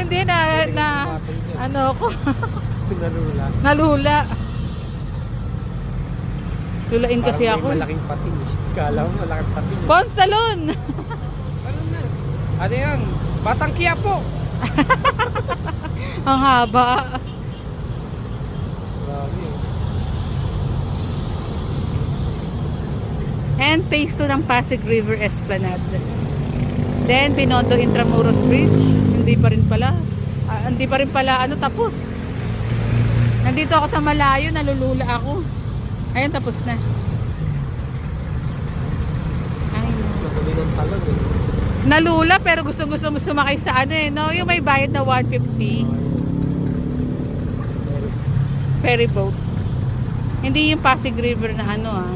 Hindi na ano ko. Nalula. Nalula. Lulain kasi Parang ako. may malaking pating. Kala mo malaking pating. Ponsalon! Ano na? Ano yan? Batang Quiapo. Ang haba. Grabe. And phase 2 ng Pasig River Esplanade. Then Binondo Intramuros Bridge. Hindi pa rin pala tapos. Nandito ako sa malayo, nalulula ako. Ayun, tapos na. Ay, Nakuli ng talon eh. nalula pero gusto mo sumakay sa ano eh, no? Yung may bayad na 150. Ferry boat. Hindi yung Pasig River na ano ah.